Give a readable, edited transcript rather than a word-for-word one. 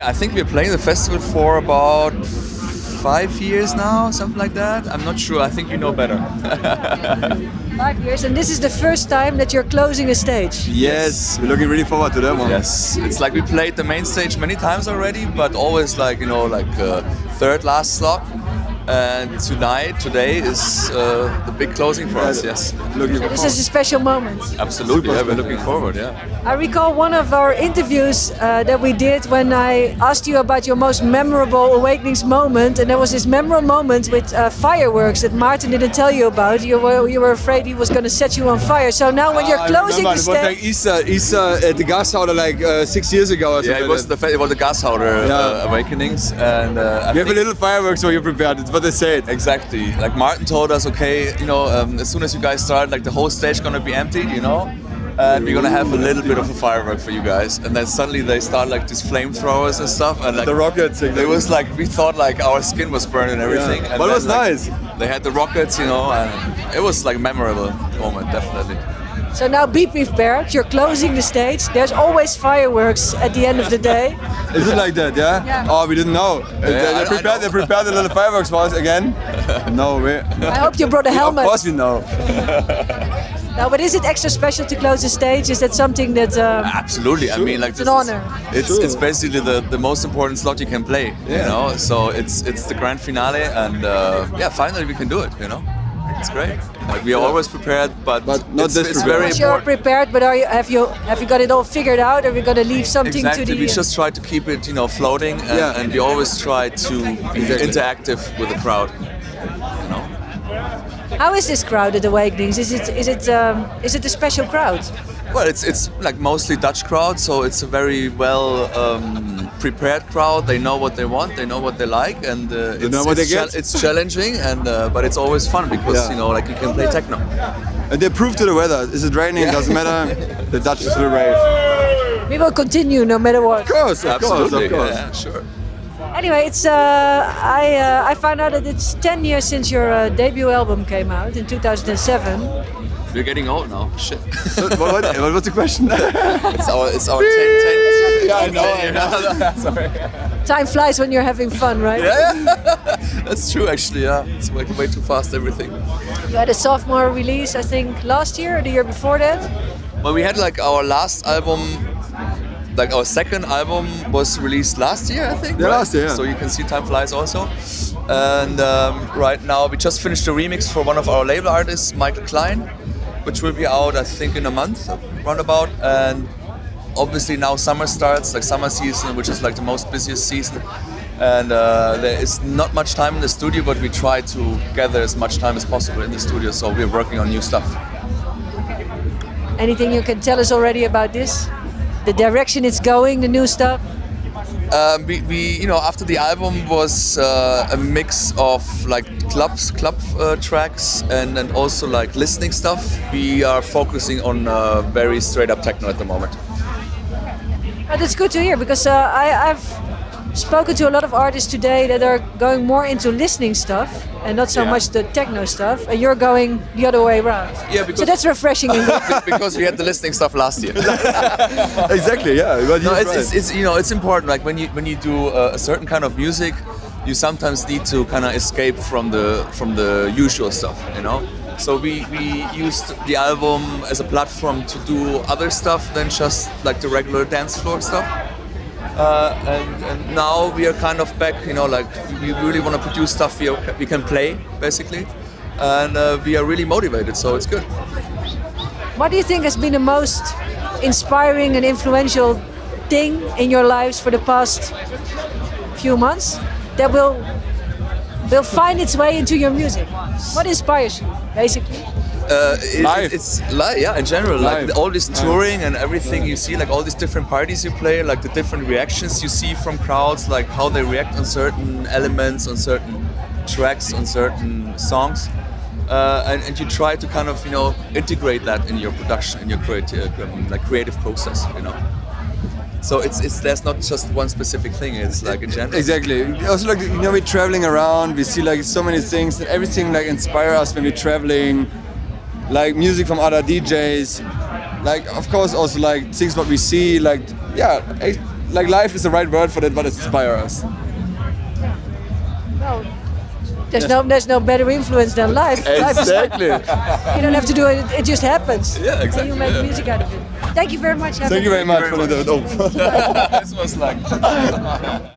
I think we're playing the festival for about 5 years now, something like that. I'm not sure. I think you know better. 5 years, and this is the first time that you're closing a stage. Yes, we're looking really forward to that one. Yes, it's like we played the main stage many times already, but always like third last slot. And today is the big closing for us. Yes, Looking This is a special moment. absolutely. Super Yeah, we're special, looking yeah. forward. Yeah. I recall one of our interviews that we did when I asked you about your most memorable Awakenings moment, and there was this memorable moment with fireworks that Martin didn't tell you about. You were afraid he was going to set you on fire. So now when you're closing the it was like stage, Easter at the Gashouder like 6 years ago or something. Yeah, it was the Gashouder Yeah. Awakenings, and We have a little fireworks for you prepared. It's what they said. exactly. Like Martin told us, okay, as soon as you guys start, like the whole stage gonna be emptied, and we're gonna have a little bit of a firework for you guys. And then suddenly they start like these flamethrowers and stuff, and like The rockets. it was like we thought like our skin was burned and everything. Yeah. And But it then, was like, nice. They had the rockets, and it was like a memorable moment, definitely. so now be prepared. You're closing the stage. There's always fireworks at the end of the day. Is it like that? Yeah. Yeah. Oh, we didn't know. I They prepared the little fireworks for us again. No way. I hope you brought a Of helmet. course we know. No, but is it extra special to close the stage? Is that something that? Absolutely. I mean, like It's an this is- honor. It's basically the most important slot you can play. Yeah. So it's the grand finale, and finally we can do it. It's great. Like we are always prepared, but not this it's prepared. very You're important. prepared, but have you got it all figured out? Are we going to leave something Exactly. to the? We just try to keep it, floating, and, Yeah. and we always try to be Exactly. interactive with the crowd. How is this crowd at Awakenings? Is it a special crowd? Well, it's like mostly Dutch crowd, so it's a very well prepared crowd. They know what they want, they know what they like, and know what they get. it's challenging, and but it's always fun because Yeah. like you can play techno. And they prove to the weather. Is it raining? Doesn't matter. The Dutch is will rave. We will continue no matter what. Of course, of Absolutely, course. yeah, sure. Anyway, it's I found out that it's 10 years since your debut album came out in 2007. We're getting old now. Shit. What was the question? It's our 10. Yeah, I know. Sorry. Time flies when you're having fun, right? That's true, actually. Yeah, it's way too fast. Everything. You had a sophomore release, I think, last year or the year before that. Well, we had like our last album. Like our second album was released last year, I think. Yeah, right? last year, yeah. So you can see time flies also. And right now we just finished a remix for one of our label artists, Michael Klein, which will be out, I think, in a month, roundabout. And obviously now summer starts, like summer season, which is like the most busiest season. And there is not much time in the studio, but we try to gather as much time as possible in the studio. So we're working on new stuff. Anything you can tell us already about this? The direction it's going, the new stuff? We after the album was a mix of like club tracks and also like listening stuff. We are focusing on very straight up techno at the moment. Oh, that's good to hear because I've spoken to a lot of artists today that are going more into listening stuff and not so Yeah. much the techno stuff, and you're going the other way around. Yeah, because So that's refreshing. because we had the listening stuff last year. Exactly. Yeah. But No, you're it's right. it's important. Like when you do a certain kind of music, you sometimes need to kind of escape from the usual stuff. So we used the album as a platform to do other stuff than just like the regular dance floor stuff. And now we are kind of back. Like we really want to produce stuff we can play basically, and we are really motivated. So it's good. What do you think has been the most inspiring and influential thing in your lives for the past few months that will find its way into your music? What inspires you, basically? Live. It's live, yeah. In general, Live. like all this touring and everything you see, like all these different parties you play, like the different reactions you see from crowds, like how they react on certain elements, on certain tracks, on certain songs, and you try to kind of integrate that in your production, in your creative process, So it's there's not just one specific thing. It's like in general. Exactly. Also, like we're traveling around. We see like so many things, and everything like inspire us when we're traveling. Like music from other DJs. Like of course also like things what we see. Like like life is the right word for that, but it inspires us. No, there's no better influence than life. Life is like, Exactly. you don't have to do it; it just happens. Yeah, exactly, And you make yeah. music out of it. Thank you very much. Thank you very much for the. This was like.